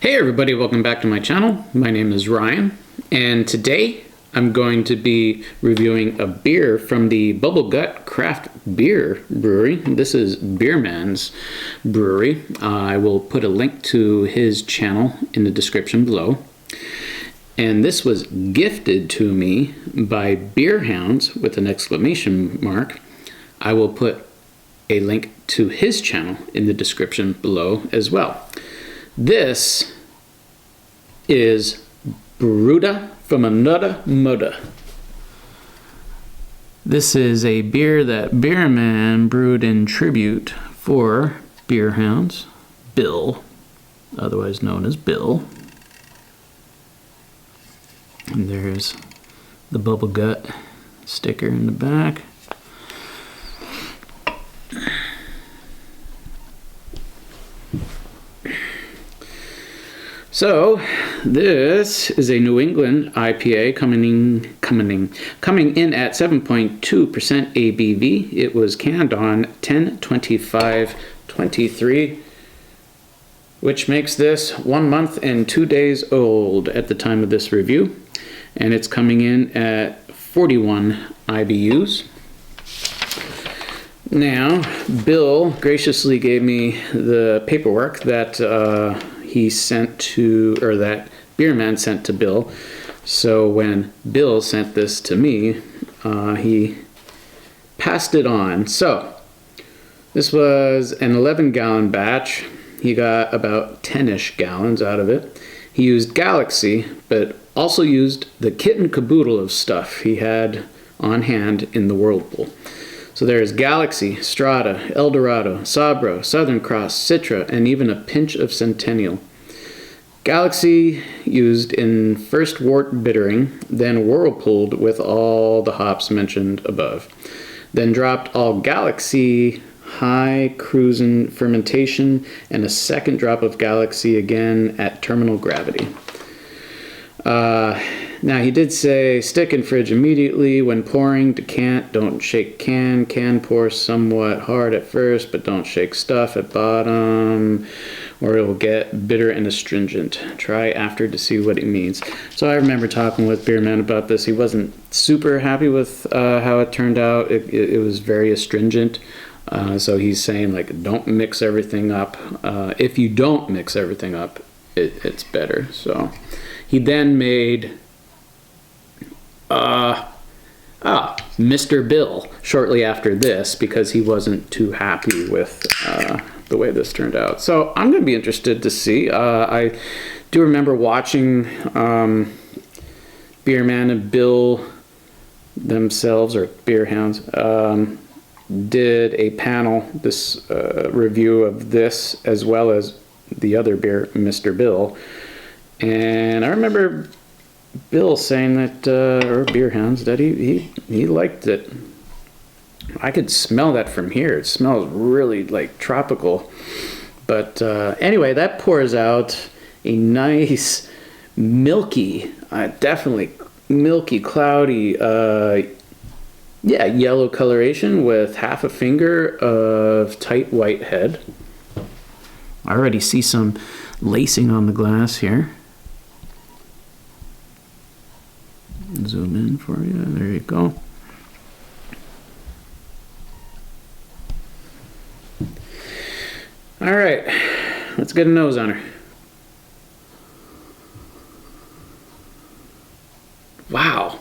Hey everybody, welcome back to my channel. My name is Ryan, and today I'm going to be reviewing a beer from the Bubble Gut Craft Beer Brewery. This is BeerHounds Brewery. I will put a link to his channel in the description below. And this was gifted to me by Beer Hounds with an exclamation mark. I will put a link to his channel in the description below as well. This is Brudda From Anudda Mudda. This is a beer that Beerman brewed in tribute for Beer Hounds, Bill, otherwise known as Bill. And there's the Bubble Gut sticker in the back. So this is a New England IPA coming in at 7.2% ABV. It was canned on 10/25/23, which makes this 1 month and 2 days old at the time of this review. And it's coming in at 41 IBUs. Now, Bill graciously gave me the paperwork that he sent to, or that Beerman sent to Bill. So when Bill sent this to me, he passed it on. So this was an 11-gallon batch. He got about 10-ish gallons out of it. He used Galaxy, but also used the kit and caboodle of stuff he had on hand in the Whirlpool. So there's Galaxy, Strata, Eldorado, Sabro, Southern Cross, Citra, and even a pinch of Centennial. Galaxy used in first wort bittering, then whirlpooled with all the hops mentioned above. Then dropped all Galaxy high cruisin' fermentation and a second drop of Galaxy again at terminal gravity. Now he did say stick in fridge immediately when pouring, decant, don't shake can pour somewhat hard at first, but don't shake stuff at bottom or it will get bitter and astringent. Try after to see what it means. So I remember talking with Beerman about this. He wasn't super happy with how it turned out. It was very astringent. So he's saying, like, don't mix everything up. If you don't mix everything up, it's better. So he then made Mr. Bill shortly after this because he wasn't too happy with the way this turned out. So I'm going to be interested to see. I do remember watching Beerman and Bill themselves, or Beer Hounds, did a panel, this review of this as well as the other beer, Mr. Bill. And I remember Bill saying that, or Beer Hounds, that he liked it. I could smell that from here. It smells really like tropical. But anyway, that pours out a nice milky, definitely milky, cloudy, yellow coloration with half a finger of tight white head. I already see some lacing on the glass here. Zoom in for you. There you go. All right, let's get a nose on her. Wow.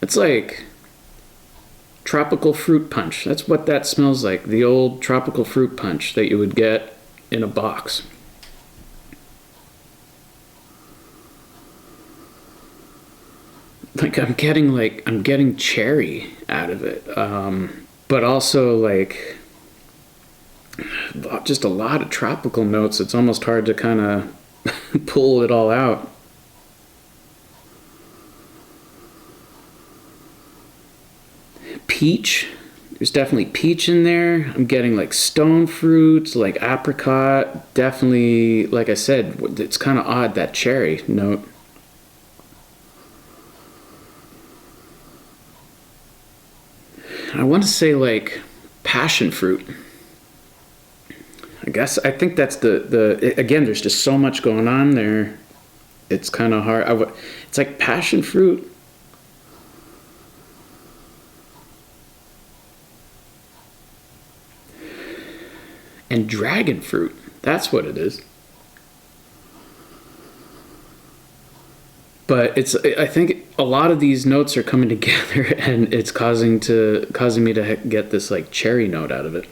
It's like tropical fruit punch. That's what that smells like. The old tropical fruit punch that you would get in a box. I'm getting cherry out of it, but also like just a lot of tropical notes. It's almost hard to kind of pull it all out. Peach, there's definitely peach in there. I'm getting like stone fruits, like apricot. Definitely, like I said, it's kind of odd, that cherry note. I want to say like passion fruit. I think that's again, there's just so much going on there. It's kind of hard. It's like passion fruit. And dragon fruit. That's what it is. But I think a lot of these notes are coming together, and it's causing me to get this like cherry note out of it.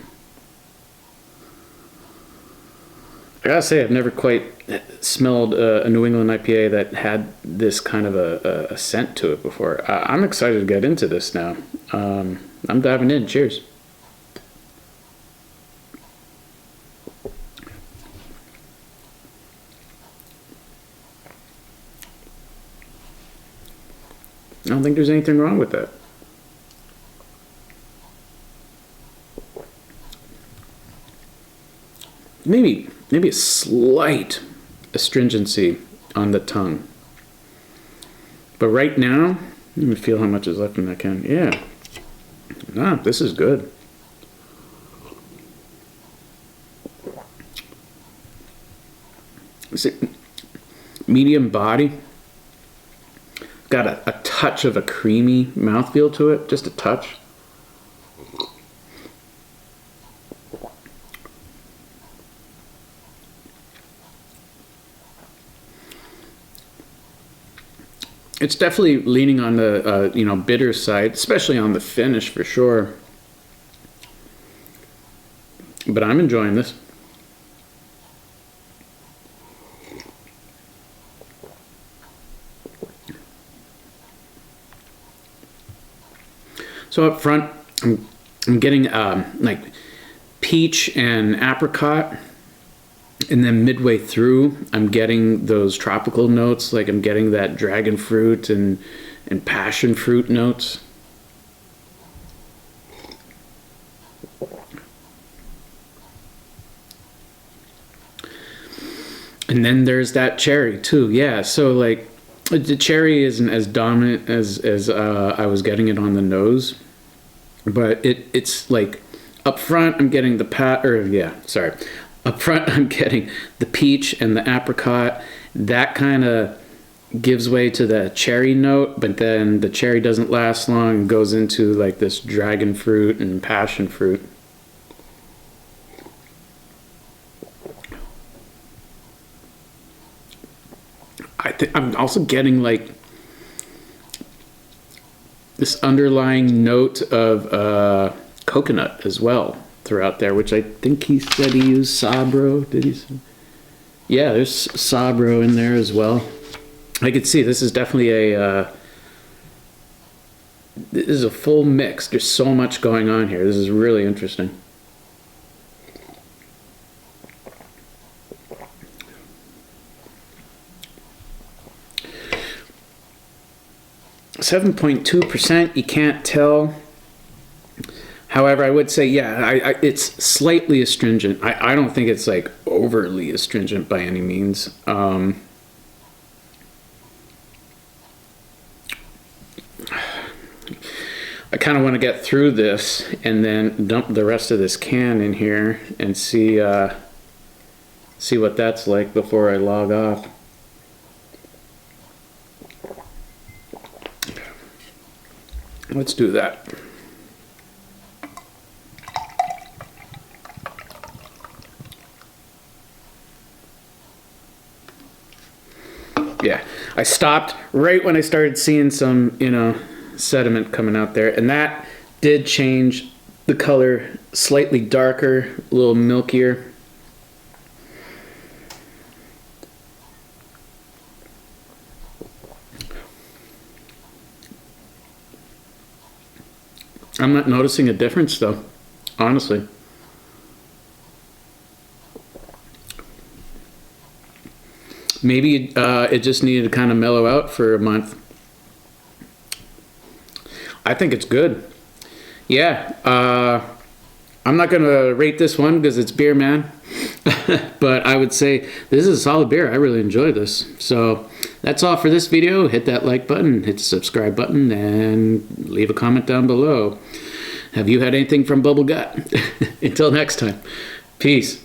I gotta say, I've never quite smelled a New England IPA that had this kind of a scent to it before. I'm excited to get into this now. I'm diving in. Cheers. I don't think there's anything wrong with that. Maybe a slight astringency on the tongue. But right now, let me feel how much is left in that can. Yeah. Nah, this is good. Is it medium body? Got a touch of a creamy mouthfeel to it, just a touch. It's definitely leaning on the bitter side, especially on the finish for sure. But I'm enjoying this. So up front, I'm getting like peach and apricot, and then midway through, I'm getting those tropical notes, like I'm getting that dragon fruit and passion fruit notes. And then there's that cherry too, yeah. So like the cherry isn't as dominant as I was getting it on the nose, but it's like up front I'm getting Up front, I'm getting the peach and the apricot. That kind of gives way to the cherry note, but then the cherry doesn't last long and goes into like this dragon fruit and passion fruit. I'm also getting like this underlying note of coconut as well throughout there, which I think he said he used Sabro. Did he say? Yeah, there's Sabro in there as well. I could see this is definitely this is a full mix. There's so much going on here. This is really interesting. .2%. You can't tell. However, I would say, yeah, it's slightly astringent. I don't think it's like overly astringent by any means. I kind of want to get through this and then dump the rest of this can in here and see what that's like before I log off. Let's do that. Yeah, I stopped right when I started seeing some, sediment coming out there, and that did change the color slightly darker, a little milkier. I'm not noticing a difference though, honestly. Maybe it just needed to kind of mellow out for a month. I think it's good. Yeah, I'm not going to rate this one because it's beer, man. But I would say this is a solid beer. I really enjoy this. So that's all for this video. Hit that like button, hit the subscribe button, and leave a comment down below. Have you had anything from Bubble Gut? Until next time, peace.